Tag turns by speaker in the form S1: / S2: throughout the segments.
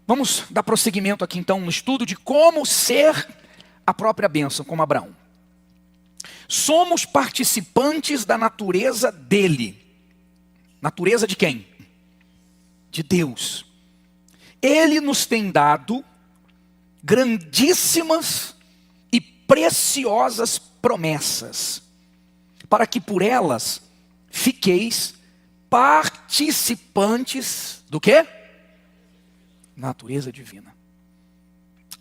S1: Vamos dar prosseguimento aqui então no estudo de como ser a própria bênção, como Abraão. Somos participantes da natureza dele. Natureza de quem? De Deus. Ele nos tem dado grandíssimas e preciosas promessas, para que por elas fiqueis participantes do quê? Natureza divina.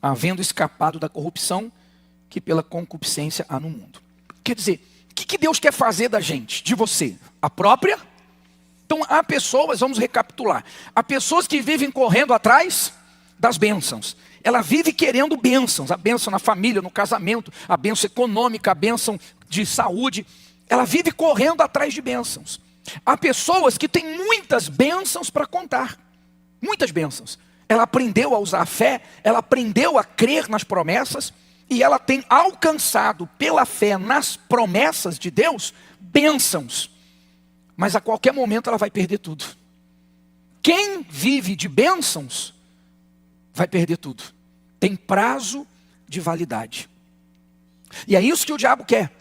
S1: Havendo escapado da corrupção que pela concupiscência há no mundo. Quer dizer, o que Deus quer fazer da gente, de você? A própria? Então há pessoas, vamos recapitular. Há pessoas que vivem correndo atrás das bênçãos. Ela vive querendo bênçãos. A bênção na família, no casamento, a bênção econômica, a bênção de saúde. Ela vive correndo atrás de bênçãos. Há pessoas que têm muitas bênçãos para contar. Muitas bênçãos. Ela aprendeu a usar a fé, ela aprendeu a crer nas promessas, e ela tem alcançado pela fé nas promessas de Deus, bênçãos. Mas a qualquer momento ela vai perder tudo. Quem vive de bênçãos, vai perder tudo. Tem prazo de validade. E é isso que o diabo quer.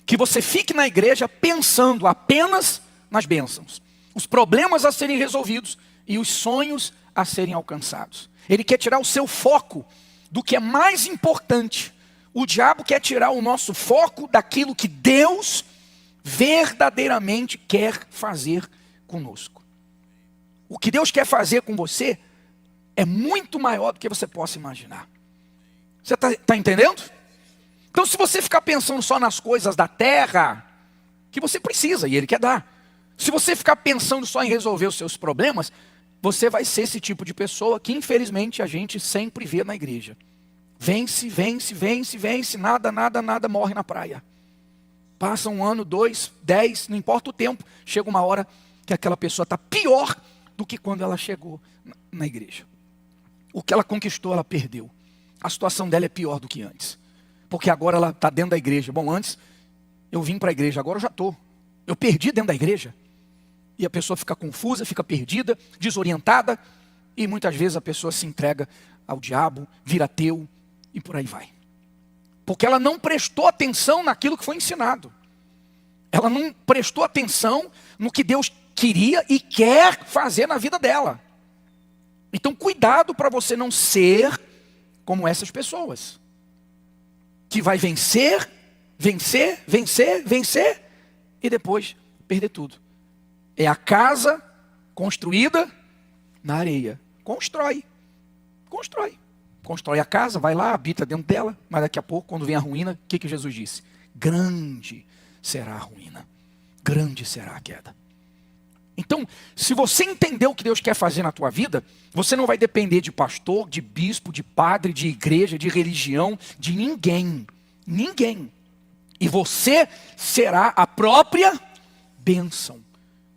S1: Que você fique na igreja pensando apenas nas bênçãos. Os problemas a serem resolvidos e os sonhos a serem alcançados. Ele quer tirar o seu foco do que é mais importante. O diabo quer tirar o nosso foco daquilo que Deus verdadeiramente quer fazer conosco. O que Deus quer fazer com você é muito maior do que você possa imaginar. Você está entendendo? Então se você ficar pensando só nas coisas da terra, que você precisa e Ele quer dar. Se você ficar pensando só em resolver os seus problemas, você vai ser esse tipo de pessoa que infelizmente a gente sempre vê na igreja. Vence, vence, vence, vence, nada, morre na praia. Passa 1 ano, 2, 10, não importa o tempo, chega uma hora que aquela pessoa está pior do que quando ela chegou na igreja. O que ela conquistou, ela perdeu. A situação dela é pior do que antes. Porque agora ela está dentro da igreja. Bom, antes eu vim para a igreja, agora eu já estou. Eu perdi dentro da igreja. E a pessoa fica confusa, fica perdida, desorientada. E muitas vezes a pessoa se entrega ao diabo, vira ateu e por aí vai. Porque ela não prestou atenção naquilo que foi ensinado. Ela não prestou atenção no que Deus queria e quer fazer na vida dela. Então cuidado para você não ser como essas pessoas. Que vai vencer, vencer, vencer, vencer e depois perder tudo. É a casa construída na areia. Constrói. Constrói a casa, vai lá, habita dentro dela. Mas daqui a pouco, quando vem a ruína, o que Jesus disse? Grande será a ruína. Grande será a queda. Então, se você entender o que Deus quer fazer na tua vida, você não vai depender de pastor, de bispo, de padre, de igreja, de religião, de ninguém. Ninguém. E você será a própria bênção.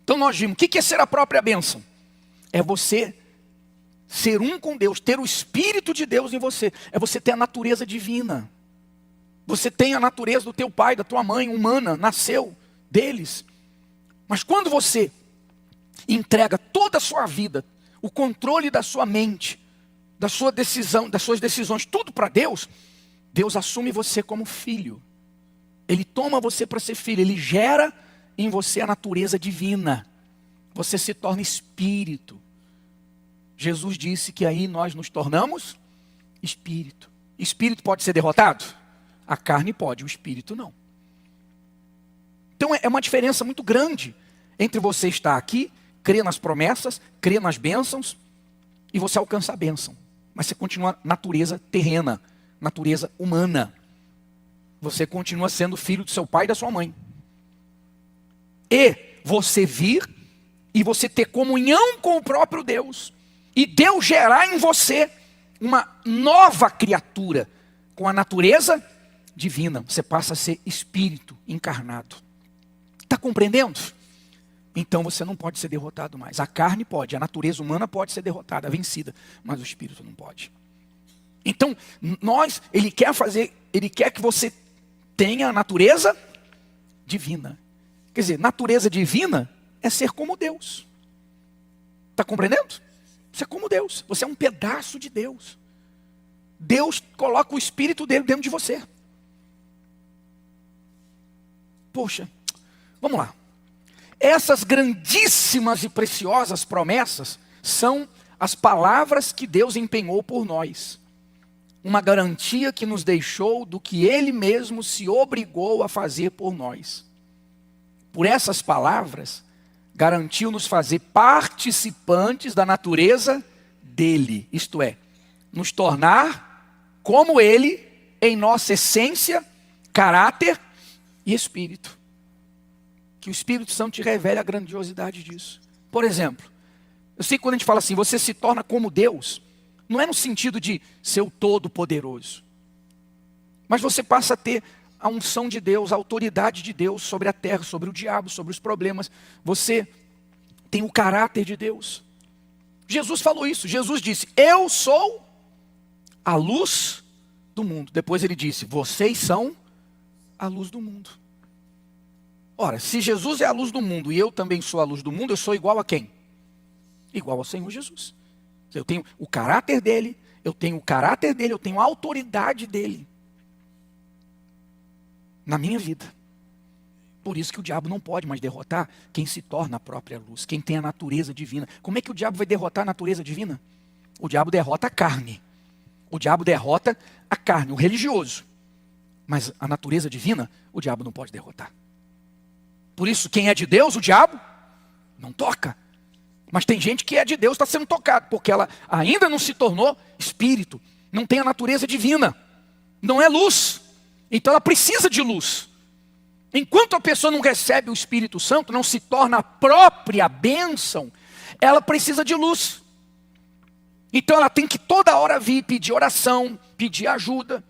S1: Então nós vimos, o que é ser a própria bênção? É você ser um com Deus, ter o Espírito de Deus em você. É você ter a natureza divina. Você tem a natureza do teu pai, da tua mãe, humana, nasceu deles. Mas quando você entrega toda a sua vida, o controle da sua mente, da sua decisão, das suas decisões, tudo para Deus, Deus assume você como filho. Ele toma você para ser filho, Ele gera em você a natureza divina. Você se torna espírito. Jesus disse que aí nós nos tornamos espírito. Espírito pode ser derrotado? A carne pode, o espírito não. Então é uma diferença muito grande entre você estar aqui, crer nas promessas, crer nas bênçãos, e você alcança a bênção. Mas você continua natureza terrena, natureza humana. Você continua sendo filho do seu pai e da sua mãe. E você vir e você ter comunhão com o próprio Deus. E Deus gerar em você uma nova criatura com a natureza divina. Você passa a ser espírito encarnado. Está compreendendo? Então você não pode ser derrotado mais. A carne pode, a natureza humana pode ser derrotada, vencida. Mas o espírito não pode. Então, Ele quer que você tenha a natureza divina. Quer dizer, natureza divina é ser como Deus. Está compreendendo? Você é como Deus, você é um pedaço de Deus. Deus coloca o Espírito dele dentro de você. Poxa, vamos lá. Essas grandíssimas e preciosas promessas são as palavras que Deus empenhou por nós. Uma garantia que nos deixou do que Ele mesmo se obrigou a fazer por nós. Por essas palavras, garantiu nos fazer participantes da natureza dele. Isto é, nos tornar como Ele em nossa essência, caráter e espírito. Que o Espírito Santo te revele a grandiosidade disso. Por exemplo, eu sei que quando a gente fala assim, você se torna como Deus, não é no sentido de ser o todo-poderoso. Mas você passa a ter a unção de Deus, a autoridade de Deus sobre a terra, sobre o diabo, sobre os problemas. Você tem o caráter de Deus. Jesus falou isso. Jesus disse, eu sou a luz do mundo. Depois ele disse, vocês são a luz do mundo. Ora, se Jesus é a luz do mundo e eu também sou a luz do mundo, eu sou igual a quem? Igual ao Senhor Jesus. Eu tenho o caráter dele, eu tenho a autoridade dele na minha vida. Por isso que o diabo não pode mais derrotar quem se torna a própria luz, quem tem a natureza divina. Como é que o diabo vai derrotar a natureza divina? O diabo derrota a carne. O diabo derrota a carne, o religioso. Mas a natureza divina, o diabo não pode derrotar. Por isso, quem é de Deus, o diabo não toca. Mas tem gente que é de Deus, está sendo tocado, porque ela ainda não se tornou espírito, não tem a natureza divina, não é luz, então ela precisa de luz. Enquanto a pessoa não recebe o Espírito Santo, não se torna a própria bênção, ela precisa de luz. Então ela tem que toda hora vir pedir oração, pedir ajuda.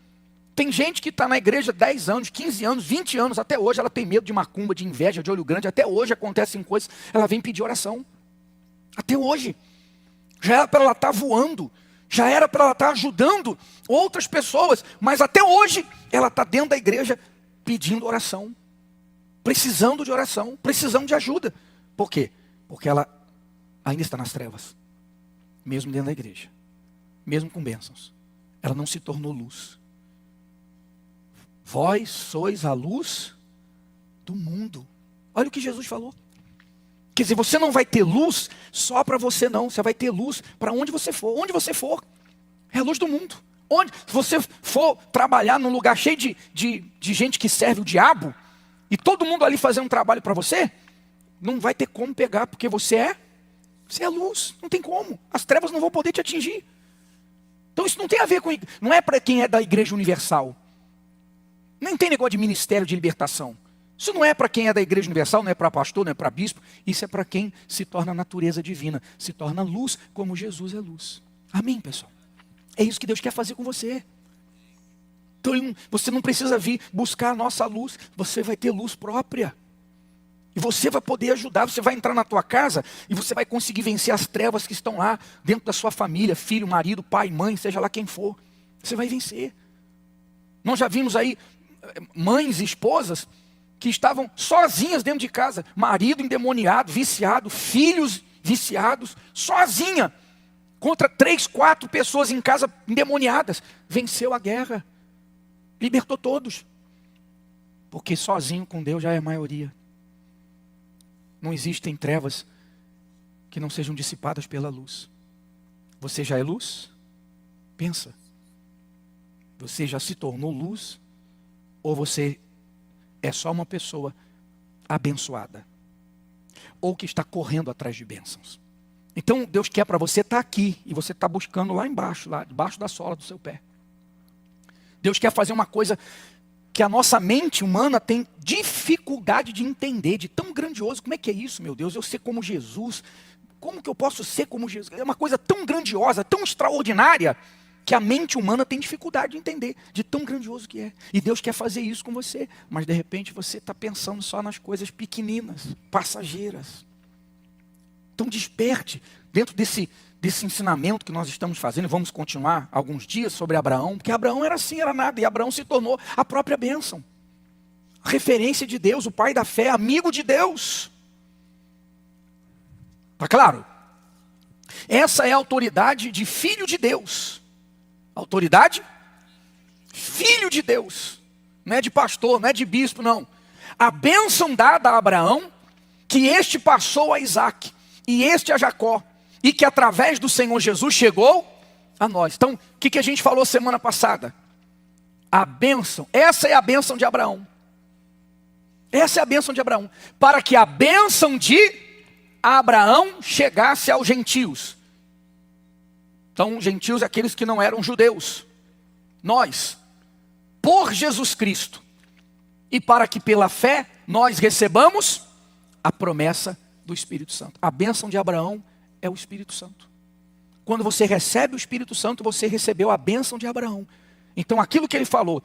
S1: Tem gente que está na igreja 10 anos, 15 anos, 20 anos, até hoje ela tem medo de macumba, de inveja, de olho grande, até hoje acontecem coisas, ela vem pedir oração. Até hoje, já era para ela estar voando, já era para ela estar ajudando outras pessoas, mas até hoje ela está dentro da igreja pedindo oração, precisando de oração, precisando de ajuda. Por quê? Porque ela ainda está nas trevas, mesmo dentro da igreja, mesmo com bênçãos. Ela não se tornou luz. Vós sois a luz do mundo. Olha o que Jesus falou. Quer dizer, você não vai ter luz só para você não. Você vai ter luz para onde você for. Onde você for, é a luz do mundo. Onde você for trabalhar num lugar cheio de gente que serve o diabo, e todo mundo ali fazendo um trabalho para você, não vai ter como pegar, porque você é luz. Não tem como. As trevas não vão poder te atingir. Então isso não tem a ver com... Não é para quem é da Igreja Universal. Nem tem negócio de ministério de libertação. Isso não é para quem é da Igreja Universal, não é para pastor, não é para bispo. Isso é para quem se torna a natureza divina, se torna luz como Jesus é luz. Amém, pessoal? É isso que Deus quer fazer com você. Então você não precisa vir buscar a nossa luz, você vai ter luz própria. E você vai poder ajudar, você vai entrar na tua casa e você vai conseguir vencer as trevas que estão lá dentro da sua família, filho, marido, pai, mãe, seja lá quem for. Você vai vencer. Nós já vimos aí mães e esposas que estavam sozinhas dentro de casa, marido endemoniado, viciado, filhos viciados, sozinha, contra 3, 4 pessoas em casa endemoniadas, venceu a guerra, libertou todos, porque sozinho com Deus já é a maioria. Não existem trevas que não sejam dissipadas pela luz. Você já é luz? Pensa, você já se tornou luz? Ou você é só uma pessoa abençoada, ou que está correndo atrás de bênçãos? Então Deus quer para você estar aqui, e você está buscando lá embaixo, lá debaixo da sola do seu pé. Deus quer fazer uma coisa que a nossa mente humana tem dificuldade de entender, de tão grandioso. Como é que é isso, meu Deus? Eu ser como Jesus, como que eu posso ser como Jesus? É uma coisa tão grandiosa, tão extraordinária, que a mente humana tem dificuldade de entender, de tão grandioso que é. E Deus quer fazer isso com você, mas de repente você está pensando só nas coisas pequeninas, passageiras. Então desperte dentro desse ensinamento que nós estamos fazendo. Vamos continuar alguns dias sobre Abraão, porque Abraão era assim, era nada, e Abraão se tornou a própria bênção. A referência de Deus, o pai da fé, amigo de Deus. Está claro? Essa é a autoridade de filho de Deus. Autoridade? Filho de Deus. Não é de pastor, não é de bispo, não. A bênção dada a Abraão, que este passou a Isaac, e este a Jacó, e que através do Senhor Jesus chegou a nós. Então, o que a gente falou semana passada? A bênção, essa é a bênção de Abraão. Essa é a bênção de Abraão. Para que a bênção de Abraão chegasse aos gentios. Então, gentios é aqueles que não eram judeus. Nós, por Jesus Cristo, e para que pela fé nós recebamos a promessa do Espírito Santo. A bênção de Abraão é o Espírito Santo. Quando você recebe o Espírito Santo, você recebeu a bênção de Abraão. Então aquilo que ele falou,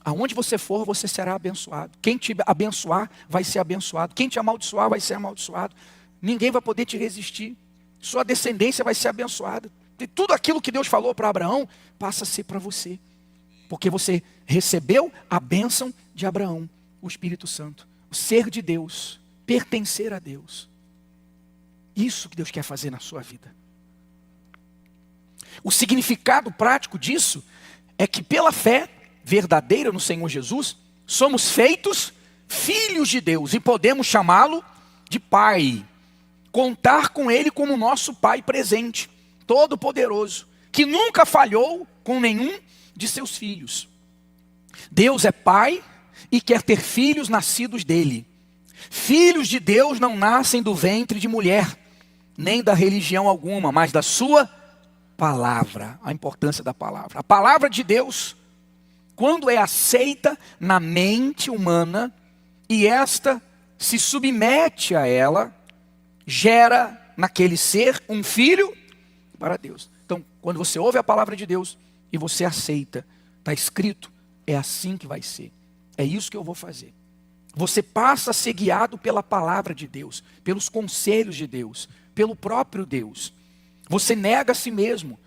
S1: aonde você for, você será abençoado. Quem te abençoar, vai ser abençoado. Quem te amaldiçoar, vai ser amaldiçoado. Ninguém vai poder te resistir. Sua descendência vai ser abençoada. E tudo aquilo que Deus falou para Abraão, passa a ser para você. Porque você recebeu a bênção de Abraão, o Espírito Santo. O ser de Deus, pertencer a Deus. Isso que Deus quer fazer na sua vida. O significado prático disso é que pela fé verdadeira no Senhor Jesus, somos feitos filhos de Deus e podemos chamá-lo de Pai. Contar com Ele como nosso Pai presente, todo-poderoso, que nunca falhou com nenhum de seus filhos. Deus é Pai e quer ter filhos nascidos dele. Filhos de Deus não nascem do ventre de mulher, nem da religião alguma, mas da sua palavra. A importância da palavra. A palavra de Deus, quando é aceita na mente humana, e esta se submete a ela, gera naquele ser um filho para Deus. Então, quando você ouve a palavra de Deus e você aceita, está escrito, é assim que vai ser. É isso que eu vou fazer. Você passa a ser guiado pela palavra de Deus, pelos conselhos de Deus, pelo próprio Deus. Você nega a si mesmo,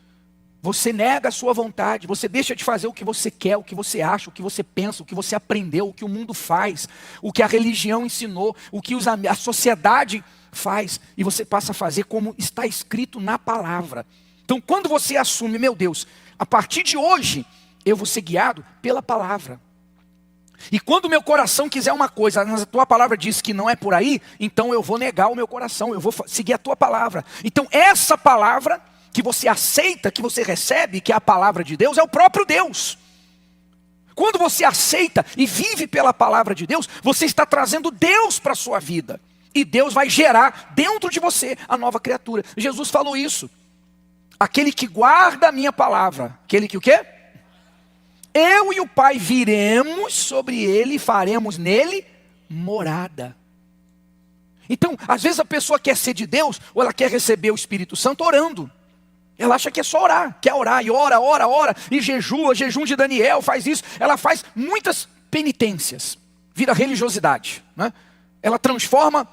S1: você nega a sua vontade, você deixa de fazer o que você quer, o que você acha, o que você pensa, o que você aprendeu, o que o mundo faz, o que a religião ensinou, o que a sociedade faz, e você passa a fazer como está escrito na palavra. Então, quando você assume, meu Deus, a partir de hoje, eu vou ser guiado pela palavra. E quando o meu coração quiser uma coisa, a tua palavra diz que não é por aí, então eu vou negar o meu coração, eu vou seguir a tua palavra. Então essa palavra que você aceita, que você recebe, que é a palavra de Deus, é o próprio Deus. Quando você aceita e vive pela palavra de Deus, você está trazendo Deus para a sua vida. E Deus vai gerar dentro de você a nova criatura. Jesus falou isso. Aquele que guarda a minha palavra, aquele que o quê? Eu e o Pai viremos sobre ele e faremos nele morada. Então, às vezes a pessoa quer ser de Deus, ou ela quer receber o Espírito Santo orando. Ela acha que é só orar, quer orar, e ora, e jejua, jejum de Daniel, faz isso. Ela faz muitas penitências, vira religiosidade, né? Ela transforma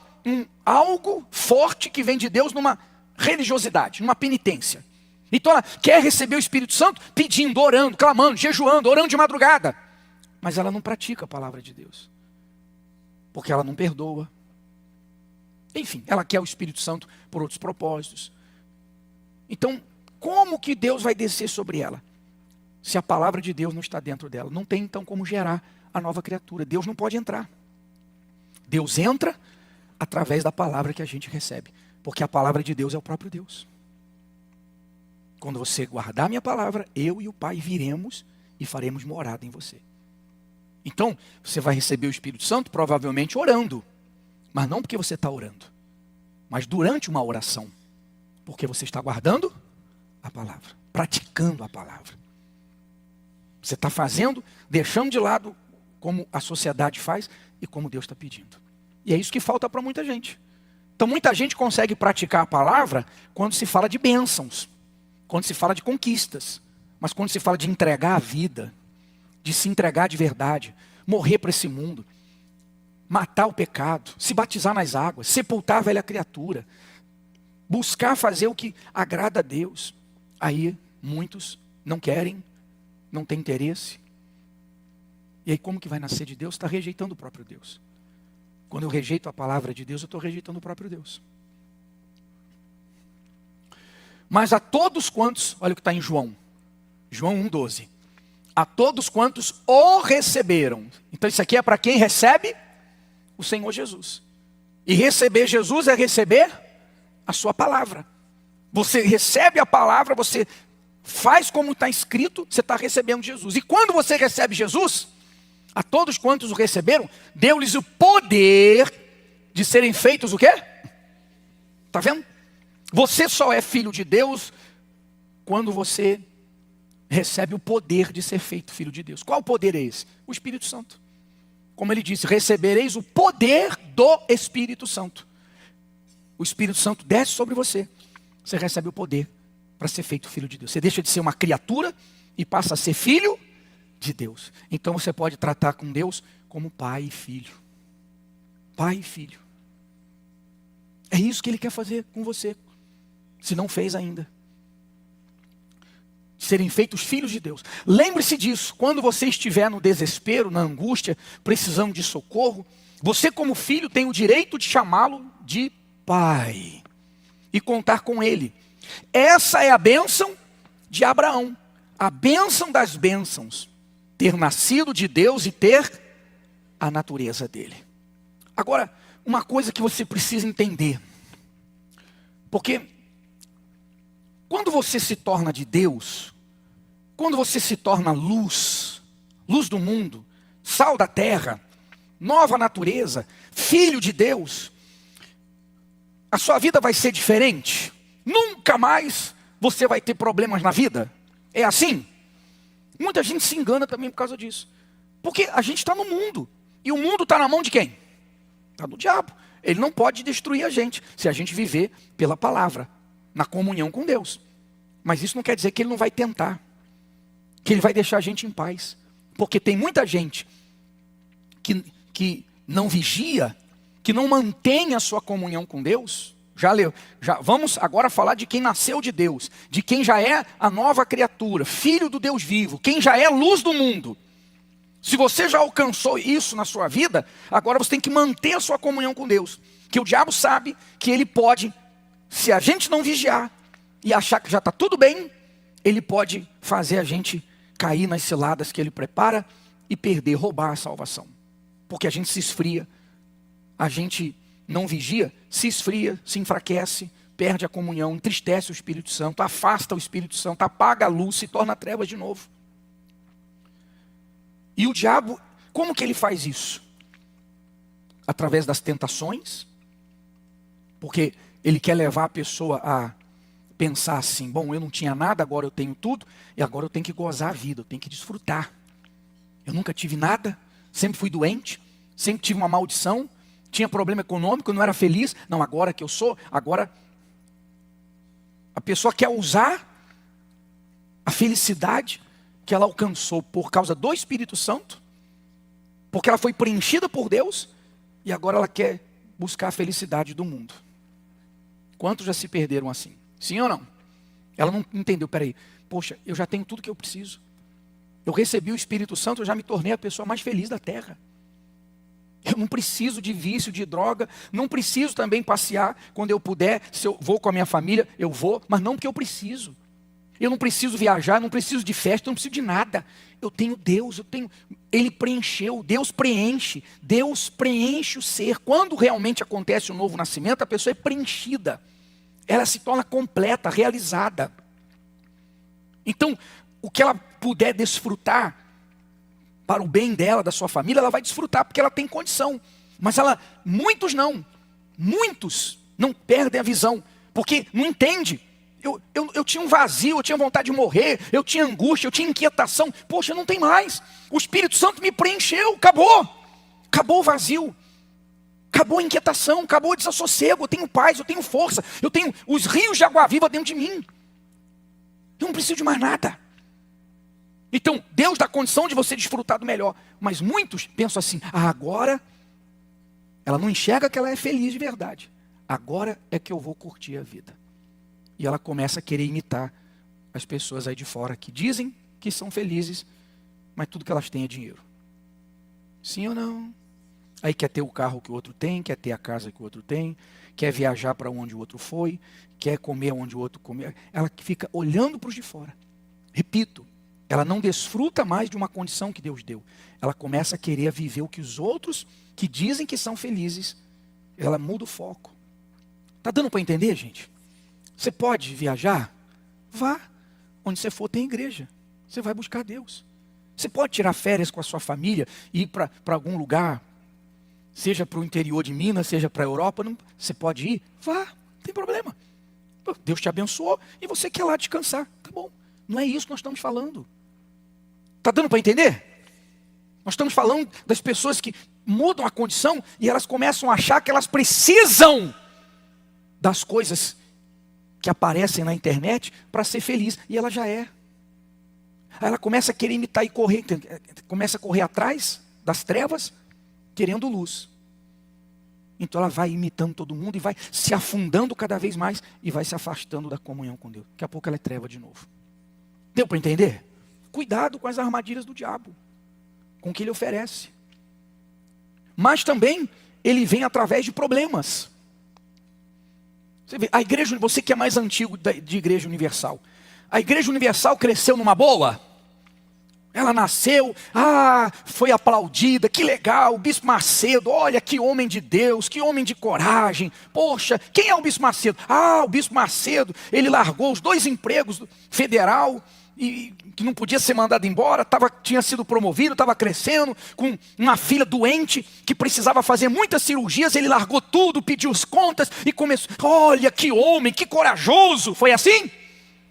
S1: algo forte que vem de Deus numa religiosidade, numa penitência. Então ela quer receber o Espírito Santo pedindo, orando, clamando, jejuando, orando de madrugada. Mas ela não pratica a palavra de Deus. Porque ela não perdoa. Enfim, ela quer o Espírito Santo por outros propósitos. Então, como que Deus vai descer sobre ela? Se a palavra de Deus não está dentro dela. Não tem então como gerar a nova criatura. Deus não pode entrar. Deus entra através da palavra que a gente recebe. Porque a palavra de Deus é o próprio Deus. Quando você guardar a minha palavra, eu e o Pai viremos e faremos morada em você. Então, você vai receber o Espírito Santo provavelmente orando. Mas não porque você está orando. Mas durante uma oração. Porque você está guardando a palavra. Praticando a palavra. Você está fazendo, deixando de lado como a sociedade faz e como Deus está pedindo. E é isso que falta para muita gente. Então muita gente consegue praticar a palavra quando se fala de bênçãos. Quando se fala de conquistas, mas quando se fala de entregar a vida, de se entregar de verdade, morrer para esse mundo, matar o pecado, se batizar nas águas, sepultar a velha criatura, buscar fazer o que agrada a Deus, aí muitos não querem, não têm interesse. E aí como que vai nascer de Deus? Está rejeitando o próprio Deus. Quando eu rejeito a palavra de Deus, eu estou rejeitando o próprio Deus. Mas a todos quantos, olha o que está em João 1,12. A todos quantos o receberam. Então isso aqui é para quem recebe o Senhor Jesus. E receber Jesus é receber a sua palavra. Você recebe a palavra, você faz como está escrito, você está recebendo Jesus. E quando você recebe Jesus, a todos quantos o receberam, deu-lhes o poder de serem feitos o quê? Está vendo? Você só é filho de Deus quando você recebe o poder de ser feito filho de Deus. Qual poder é esse? O Espírito Santo. Como ele disse, recebereis o poder do Espírito Santo. O Espírito Santo desce sobre você. Você recebe o poder para ser feito filho de Deus. Você deixa de ser uma criatura e passa a ser filho de Deus. Então você pode tratar com Deus como pai e filho. Pai e filho. É isso que ele quer fazer com você. Se não fez ainda. Serem feitos filhos de Deus. Lembre-se disso. Quando você estiver no desespero, na angústia, precisando de socorro, você como filho tem o direito de chamá-lo de pai. E contar com ele. Essa é a bênção de Abraão. A bênção das bênçãos. Ter nascido de Deus e ter a natureza dele. Agora, uma coisa que você precisa entender. Porque quando você se torna de Deus, quando você se torna luz, luz do mundo, sal da terra, nova natureza, filho de Deus, a sua vida vai ser diferente. Nunca mais você vai ter problemas na vida. É assim? Muita gente se engana também por causa disso. Porque a gente está no mundo. E o mundo está na mão de quem? Está do diabo. Ele não pode destruir a gente se a gente viver pela palavra, na comunhão com Deus. Mas isso não quer dizer que ele não vai tentar. Que ele vai deixar a gente em paz. Porque tem muita gente que não vigia, que não mantém a sua comunhão com Deus. Vamos agora falar de quem nasceu de Deus, de quem já é a nova criatura, filho do Deus vivo, quem já é luz do mundo. Se você já alcançou isso na sua vida, agora você tem que manter a sua comunhão com Deus. Que o diabo sabe que ele pode, se a gente não vigiar e achar que já está tudo bem, ele pode fazer a gente cair nas ciladas que ele prepara e perder, roubar a salvação. Porque a gente se esfria, a gente não vigia, se esfria, se enfraquece, perde a comunhão, entristece o Espírito Santo, afasta o Espírito Santo, apaga a luz, se torna trevas de novo. E o diabo, como que ele faz isso? Através das tentações, porque ele quer levar a pessoa a pensar assim, bom, eu não tinha nada, agora eu tenho tudo, e agora eu tenho que gozar a vida, eu tenho que desfrutar. Eu nunca tive nada, sempre fui doente, sempre tive uma maldição, tinha problema econômico, eu não era feliz. Não, agora que eu sou, agora a pessoa quer usar a felicidade que ela alcançou por causa do Espírito Santo, porque ela foi preenchida por Deus, e agora ela quer buscar a felicidade do mundo. Quantos já se perderam assim? Sim ou não? Ela não entendeu, peraí, poxa, eu já tenho tudo que eu preciso. Eu recebi o Espírito Santo, eu já me tornei a pessoa mais feliz da terra. Eu não preciso de vício, de droga, não preciso também passear quando eu puder, se eu vou com a minha família, eu vou, mas não porque eu preciso. Eu não preciso viajar, não preciso de festa, não preciso de nada. Eu tenho Deus, Ele preencheu, Deus preenche o ser. Quando realmente acontece o novo nascimento, a pessoa é preenchida. Ela se torna completa, realizada. Então, o que ela puder desfrutar para o bem dela, da sua família, ela vai desfrutar, porque ela tem condição. Mas muitos não perdem a visão, porque não entende. Eu tinha um vazio, eu tinha vontade de morrer, eu tinha angústia, eu tinha inquietação. Poxa, não tem mais. O Espírito Santo me preencheu, acabou. Acabou o vazio. Acabou a inquietação, acabou o desassossego. Eu tenho paz, eu tenho força, eu tenho os rios de água viva dentro de mim. Eu não preciso de mais nada. Então, Deus dá condição de você desfrutar do melhor. Mas muitos pensam assim, agora ela não enxerga que ela é feliz de verdade. Agora é que eu vou curtir a vida. E ela começa a querer imitar as pessoas aí de fora que dizem que são felizes, mas tudo que elas têm é dinheiro. Sim ou não? Aí quer ter o carro que o outro tem, quer ter a casa que o outro tem, quer viajar para onde o outro foi, quer comer onde o outro comeu. Ela fica olhando para os de fora. Repito, ela não desfruta mais de uma condição que Deus deu. Ela começa a querer viver o que os outros que dizem que são felizes, ela muda o foco. Está dando para entender, gente? Você pode viajar? Vá. Onde você for tem igreja. Você vai buscar Deus. Você pode tirar férias com a sua família e ir para algum lugar, seja para o interior de Minas, seja para a Europa, não, você pode ir? Vá, não tem problema. Deus te abençoou e você quer lá descansar. Tá bom. Não é isso que nós estamos falando. Está dando para entender? Nós estamos falando das pessoas que mudam a condição e elas começam a achar que elas precisam das coisas que aparecem na internet para ser feliz. E ela já é. Aí ela começa a querer imitar e correr. Começa a correr atrás das trevas, querendo luz. Então ela vai imitando todo mundo e vai se afundando cada vez mais e vai se afastando da comunhão com Deus. Daqui a pouco ela é treva de novo. Deu para entender? Cuidado com as armadilhas do diabo, com o que ele oferece. Mas também ele vem através de problemas. Você vê, a igreja, você que é mais antigo de Igreja Universal, a Igreja Universal cresceu numa boa? Ela nasceu, foi aplaudida, que legal, o Bispo Macedo, olha que homem de Deus, que homem de coragem. Poxa, quem é o Bispo Macedo? O Bispo Macedo, ele largou os 2 empregos federal, e que não podia ser mandado embora, tinha sido promovido, estava crescendo, com uma filha doente, que precisava fazer muitas cirurgias, ele largou tudo, pediu as contas, e começou, olha que homem, que corajoso. Foi assim?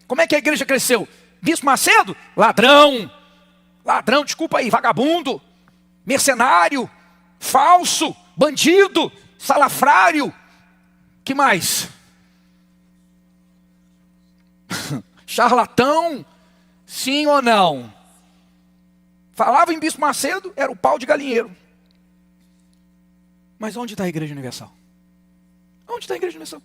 S1: Como é que a igreja cresceu? Bispo Macedo? Ladrão, desculpa aí, vagabundo, mercenário, falso, bandido, salafrário, que mais? Charlatão, sim ou não? Falava em Bispo Macedo, era o pau de galinheiro. Mas onde está a Igreja Universal? Onde está a Igreja Universal?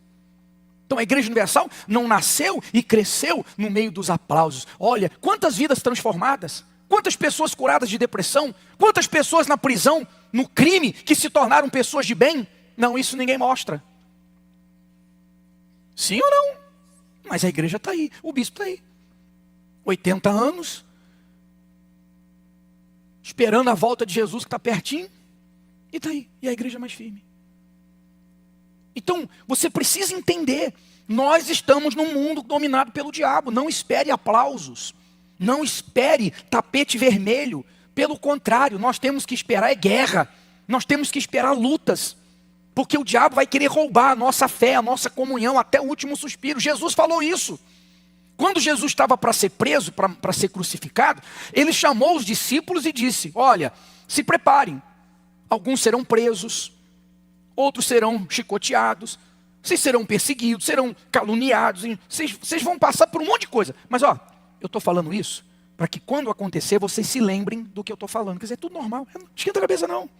S1: Então a Igreja Universal não nasceu e cresceu no meio dos aplausos. Olha, quantas vidas transformadas, quantas pessoas curadas de depressão, quantas pessoas na prisão, no crime, que se tornaram pessoas de bem. Não, isso ninguém mostra. Sim ou não? Mas a igreja está aí, o bispo está aí. 80 anos, esperando a volta de Jesus que está pertinho, e está aí, e a igreja é mais firme. Então, você precisa entender, nós estamos num mundo dominado pelo diabo. Não espere aplausos, não espere tapete vermelho. Pelo contrário, nós temos que esperar guerra, nós temos que esperar lutas, porque o diabo vai querer roubar a nossa fé, a nossa comunhão até o último suspiro. Jesus falou isso. Quando Jesus estava para ser preso, para ser crucificado, ele chamou os discípulos e disse, olha, se preparem, alguns serão presos, outros serão chicoteados, vocês serão perseguidos, serão caluniados, vocês vão passar por um monte de coisa. Mas eu estou falando isso para que quando acontecer, vocês se lembrem do que eu estou falando. Quer dizer, é tudo normal, não esquenta a cabeça não.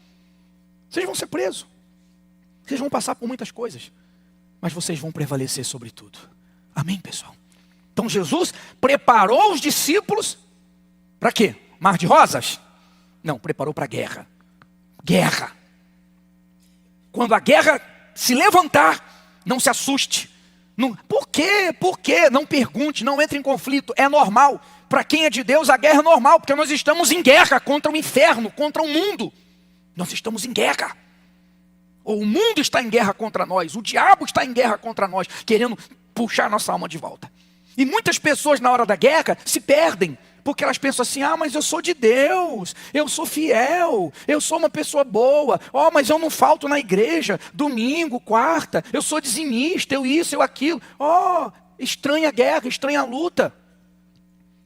S1: Vocês vão ser presos, vocês vão passar por muitas coisas, mas vocês vão prevalecer sobre tudo. Amém, pessoal? Então Jesus preparou os discípulos para quê? Mar de rosas? Não, preparou para a guerra. Guerra. Quando a guerra se levantar, não se assuste. Não, por quê? Por quê? Não pergunte, não entre em conflito. É normal. Para quem é de Deus, a guerra é normal, porque nós estamos em guerra contra o inferno, contra o mundo. Nós estamos em guerra. Ou o mundo está em guerra contra nós, o diabo está em guerra contra nós, querendo puxar nossa alma de volta. E muitas pessoas na hora da guerra se perdem, porque elas pensam assim, mas eu sou de Deus, eu sou fiel, eu sou uma pessoa boa, mas eu não falto na igreja, domingo, quarta, eu sou dizimista, eu isso, eu aquilo. Estranha a guerra, estranha a luta.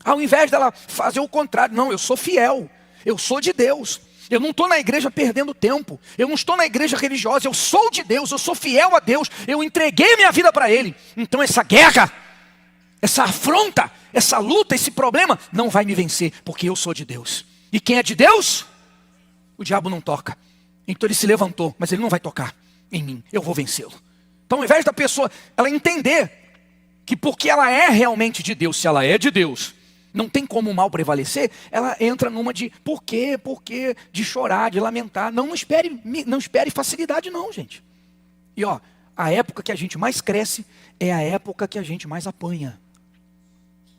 S1: Ao invés dela fazer o contrário, não, eu sou fiel, eu sou de Deus. Eu não estou na igreja perdendo tempo, eu não estou na igreja religiosa, eu sou de Deus, eu sou fiel a Deus, eu entreguei minha vida para Ele. Então essa guerra, essa afronta, essa luta, esse problema não vai me vencer, porque eu sou de Deus. E quem é de Deus, o diabo não toca. Então ele se levantou, mas ele não vai tocar em mim, eu vou vencê-lo. Então ao invés da pessoa, ela entender que porque ela é realmente de Deus, se ela é de Deus, não tem como o mal prevalecer, ela entra numa de por quê, de chorar, de lamentar. Não espere facilidade não, gente. E ó, a época que a gente mais cresce é a época que a gente mais apanha.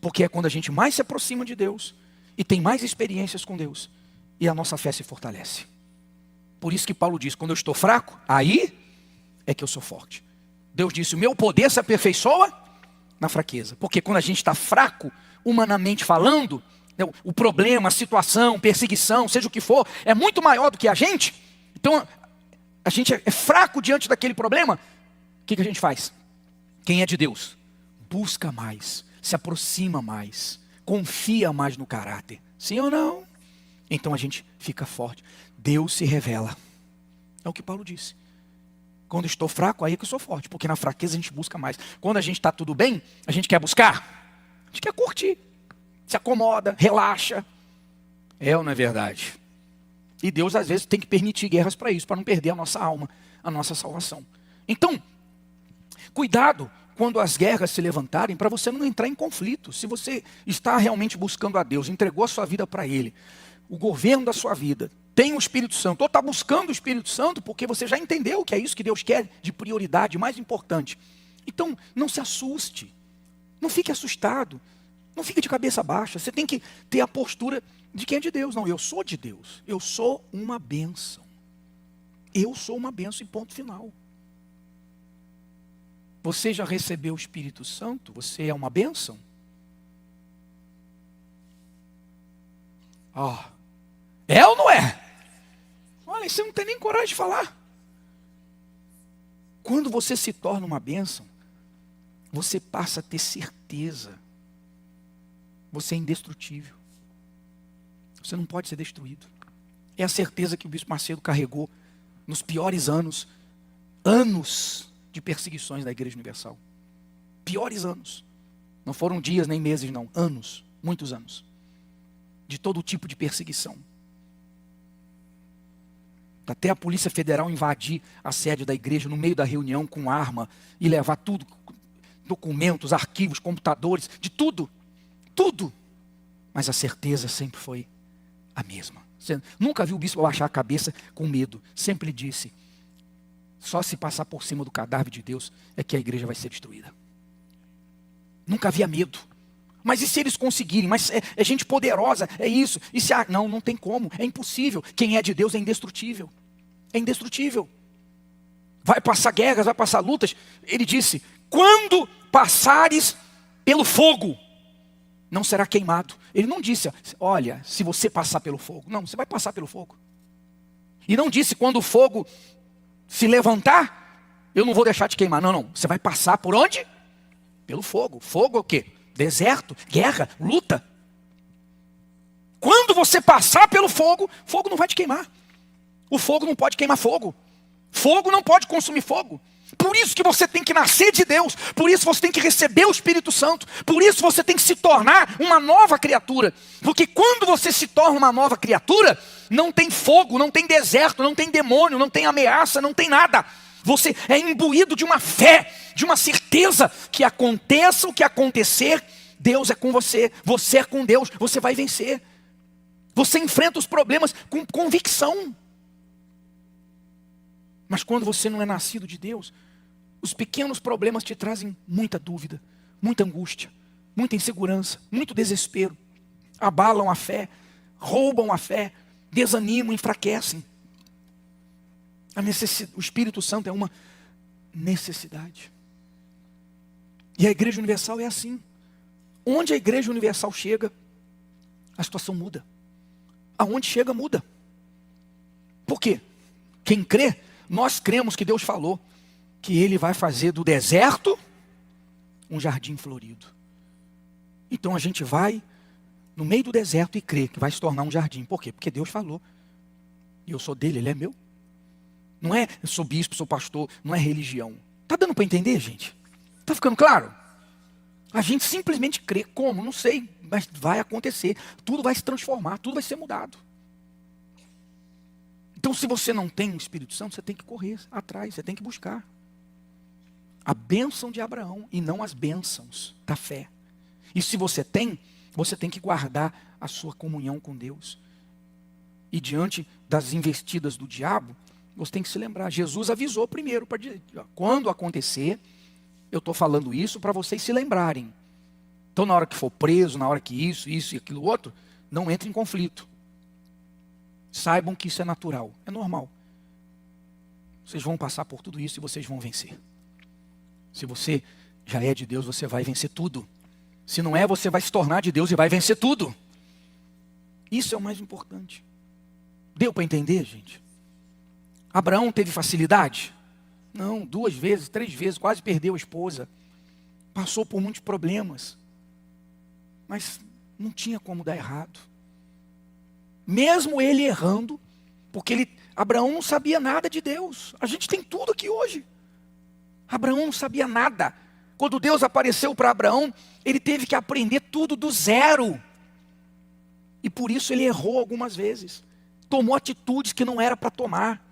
S1: Porque é quando a gente mais se aproxima de Deus e tem mais experiências com Deus e a nossa fé se fortalece. Por isso que Paulo diz, quando eu estou fraco, aí é que eu sou forte. Deus disse, o meu poder se aperfeiçoa na fraqueza. Porque quando a gente está fraco, humanamente falando, o problema, a situação, perseguição, seja o que for, é muito maior do que a gente. Então, a gente é fraco diante daquele problema. O que a gente faz? Quem é de Deus? Busca mais, se aproxima mais, confia mais no caráter. Sim ou não? Então a gente fica forte. Deus se revela. É o que Paulo disse. Quando estou fraco, aí é que eu sou forte. Porque na fraqueza a gente busca mais. Quando a gente está tudo bem, a gente quer buscar. A gente quer curtir. Se acomoda, relaxa. É ou não é verdade? E Deus às vezes tem que permitir guerras para isso. Para não perder a nossa alma, a nossa salvação. Então, cuidado quando as guerras se levantarem, para você não entrar em conflito. Se você está realmente buscando a Deus, entregou a sua vida para Ele, o governo da sua vida, tem o Espírito Santo, ou está buscando o Espírito Santo, porque você já entendeu que é isso que Deus quer de prioridade, mais importante. Então, não se assuste, não fique assustado, não fique de cabeça baixa. Você tem que ter a postura de quem é de Deus. Não, eu sou de Deus, eu sou uma bênção. Eu sou uma bênção e ponto final. Você já recebeu o Espírito Santo? Você é uma bênção? É ou não é? Olha, você não tem nem coragem de falar. Quando você se torna uma bênção, você passa a ter certeza. Você é indestrutível. Você não pode ser destruído. É a certeza que o Bispo Macedo carregou nos piores anos de perseguições da Igreja Universal. Piores anos. Não foram dias nem meses não, anos, muitos anos. De todo tipo de perseguição. Até a Polícia Federal invadir a sede da igreja no meio da reunião com arma e levar tudo, documentos, arquivos, computadores, de tudo, tudo. Mas a certeza sempre foi a mesma. Você nunca viu o bispo abaixar a cabeça com medo. Sempre disse, só se passar por cima do cadáver de Deus é que a igreja vai ser destruída. Nunca havia medo. Mas e se eles conseguirem? Mas é gente poderosa, é isso. E se, não tem como, é impossível. Quem é de Deus é indestrutível. É indestrutível. Vai passar guerras, vai passar lutas. Ele disse, quando passares pelo fogo, não será queimado. Ele não disse, olha, se você passar pelo fogo. Não, você vai passar pelo fogo. E não disse, quando o fogo se levantar, eu não vou deixar de queimar. Não, você vai passar por onde? Pelo fogo. Fogo é o quê? Deserto, guerra, luta. Quando você passar pelo fogo, fogo não vai te queimar. O fogo não pode queimar fogo. Fogo não pode consumir fogo. Por isso que você tem que nascer de Deus. Por isso você tem que receber o Espírito Santo. Por isso você tem que se tornar uma nova criatura. Porque quando você se torna uma nova criatura, não tem fogo, não tem deserto, não tem demônio, não tem ameaça, não tem nada. Você é imbuído de uma fé, de uma certeza que aconteça o que acontecer, Deus é com você, você é com Deus, você vai vencer. Você enfrenta os problemas com convicção. Mas quando você não é nascido de Deus, os pequenos problemas te trazem muita dúvida, muita angústia, muita insegurança, muito desespero. Abalam a fé, roubam a fé, desanimam, enfraquecem. O Espírito Santo é uma necessidade. E a Igreja Universal é assim. Onde a Igreja Universal chega, a situação muda. Aonde chega, muda. Por quê? Quem crê, nós cremos que Deus falou que Ele vai fazer do deserto um jardim florido. Então a gente vai no meio do deserto e crê que vai se tornar um jardim. Por quê? Porque Deus falou. E eu sou dele, Ele é meu. Não é, eu sou bispo, sou pastor, não é religião. Está dando para entender, gente? Está ficando claro? A gente simplesmente crê. Como? Não sei, mas vai acontecer. Tudo vai se transformar, tudo vai ser mudado. Então se você não tem o Espírito Santo, você tem que correr atrás, você tem que buscar. A bênção de Abraão e não as bênçãos da fé. E se você tem, Você tem que guardar a sua comunhão com Deus. E diante das investidas do diabo, você tem que se lembrar, Jesus avisou primeiro para dizer, quando acontecer, eu estou falando isso para vocês se lembrarem. Então na hora que for preso, na hora que isso e aquilo outro, não entre em conflito. Saibam que isso é natural, é normal. Vocês vão passar por tudo isso e vocês vão vencer. Se você já é de Deus, você vai vencer tudo. Se não é, você vai se tornar de Deus e vai vencer tudo. Isso é o mais importante. Deu para entender, gente? Abraão teve facilidade? Não, 2 vezes, 3 vezes, quase perdeu a esposa. Passou por muitos problemas. Mas não tinha como dar errado. Mesmo ele errando, porque Abraão não sabia nada de Deus. A gente tem tudo aqui hoje. Abraão não sabia nada. Quando Deus apareceu para Abraão, ele teve que aprender tudo do zero. E por isso ele errou algumas vezes. Tomou atitudes que não era para tomar.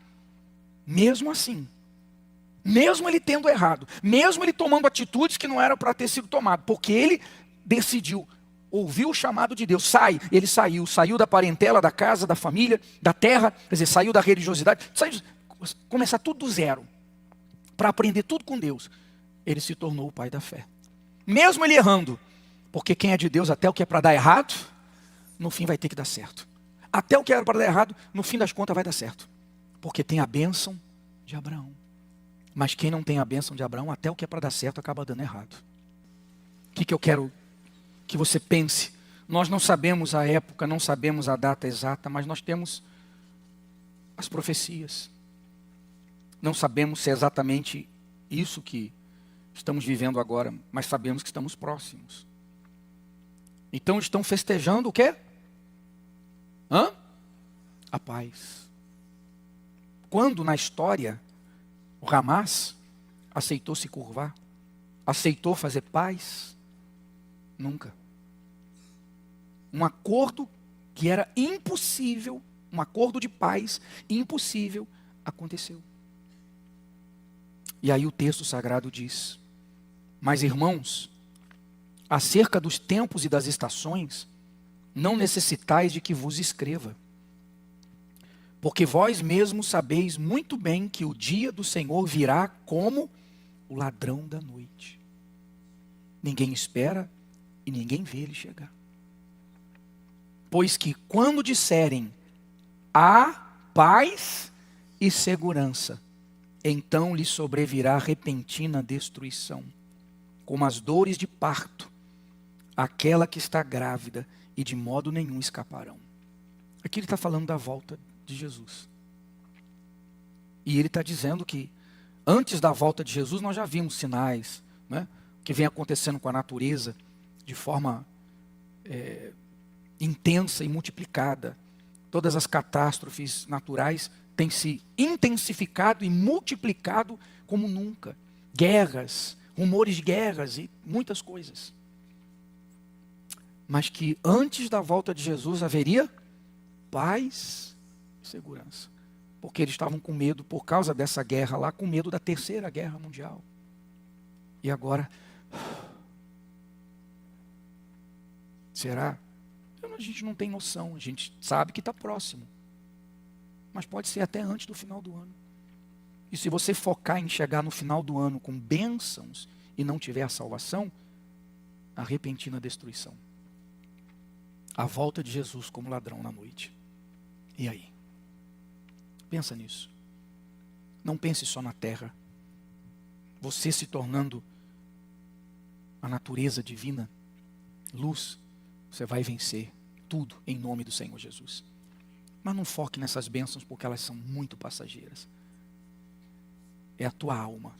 S1: Mesmo assim. Mesmo ele tendo errado. Mesmo ele tomando atitudes que não eram para ter sido tomado. Porque ele decidiu, ouviu o chamado de Deus. Sai. Ele saiu. Saiu da parentela, da casa, da família, da terra. Quer dizer, saiu da religiosidade. Saiu, começar tudo do zero. Para aprender tudo com Deus. Ele se tornou o pai da fé. Mesmo ele errando. Porque quem é de Deus, até o que é para dar errado, no fim vai ter que dar certo. Até o que era para dar errado, no fim das contas vai dar certo. Porque tem a bênção de Abraão. Mas quem não tem a bênção de Abraão, até o que é para dar certo, acaba dando errado. O que eu quero que você pense? Nós não sabemos a época, não sabemos a data exata, mas nós temos as profecias. Não sabemos se é exatamente isso que estamos vivendo agora, mas sabemos que estamos próximos. Então estão festejando o quê? A paz. Quando na história o Hamas aceitou se curvar, aceitou fazer paz? Nunca. Um acordo que era impossível, um acordo de paz impossível, aconteceu. E aí o texto sagrado diz: mas irmãos, acerca dos tempos e das estações, não necessitais de que vos escreva. Porque vós mesmos sabeis muito bem que o dia do Senhor virá como o ladrão da noite. Ninguém espera e ninguém vê ele chegar. Pois que quando disserem há paz e segurança, então lhe sobrevirá repentina destruição, como as dores de parto, aquela que está grávida, e de modo nenhum escaparão. Aqui ele está falando da volta de Jesus. E ele está dizendo que antes da volta de Jesus nós já vimos sinais, né, que vem acontecendo com a natureza de forma intensa e multiplicada. Todas as catástrofes naturais têm se intensificado e multiplicado como nunca. Guerras, rumores de guerras e muitas coisas. Mas que antes da volta de Jesus haveria paz e segurança. Porque eles estavam com medo, por causa dessa guerra lá, com medo da terceira guerra mundial. E agora, será? A gente não tem noção, a gente sabe que está próximo. Mas pode ser até antes do final do ano. E se você focar em chegar no final do ano com bênçãos e não tiver a salvação, a repentina destruição. A volta de Jesus como ladrão na noite. E aí? Pensa nisso. Não pense só na terra. Você se tornando a natureza divina, luz, você vai vencer tudo em nome do Senhor Jesus. Mas não foque nessas bênçãos porque elas são muito passageiras. É a tua alma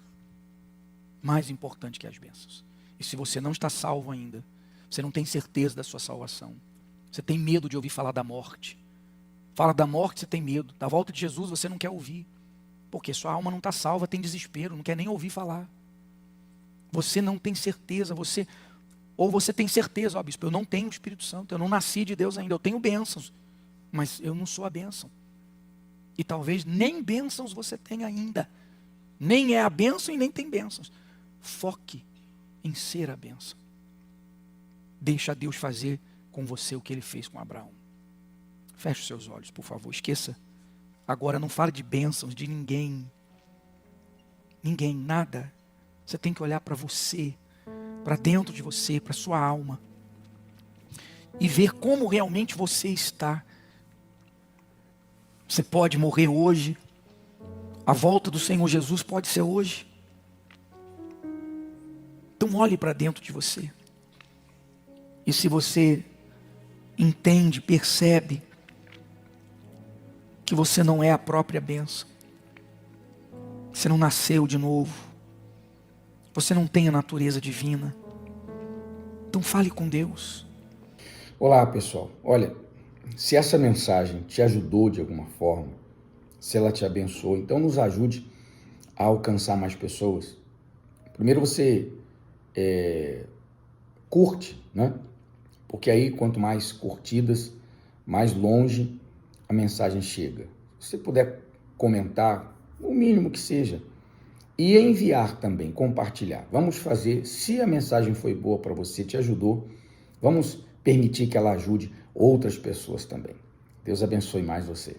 S1: mais importante que as bênçãos. E se você não está salvo ainda, você não tem certeza da sua salvação, você tem medo de ouvir falar da morte. Fala da morte, você tem medo. Da volta de Jesus, você não quer ouvir. Porque sua alma não está salva, tem desespero, não quer nem ouvir falar. Você não tem certeza, ou você tem certeza, ó bispo, eu não tenho o Espírito Santo, eu não nasci de Deus ainda, eu tenho bênçãos, mas eu não sou a bênção. E talvez nem bênçãos você tenha ainda. Nem é a bênção e nem tem bênçãos. Foque em ser a bênção. Deixa Deus fazer com você o que ele fez com Abraão. Feche os seus olhos, por favor. Esqueça. Agora não fale de bênçãos de ninguém. Ninguém, nada. Você tem que olhar para você, para dentro de você, para sua alma. E ver como realmente você está. Você pode morrer hoje. A volta do Senhor Jesus pode ser hoje. Então olhe para dentro de você. E se você entende, percebe que você não é a própria bênção, você não nasceu de novo, você não tem a natureza divina, então fale com Deus.
S2: Olá, pessoal. Olha, se essa mensagem te ajudou de alguma forma, se ela te abençoou, então nos ajude a alcançar mais pessoas. Primeiro você curte, né? Porque aí quanto mais curtidas, mais longe a mensagem chega. Se você puder comentar, o mínimo que seja, e enviar também, compartilhar. Vamos fazer, se a mensagem foi boa para você, te ajudou, vamos permitir que ela ajude outras pessoas também. Deus abençoe mais você.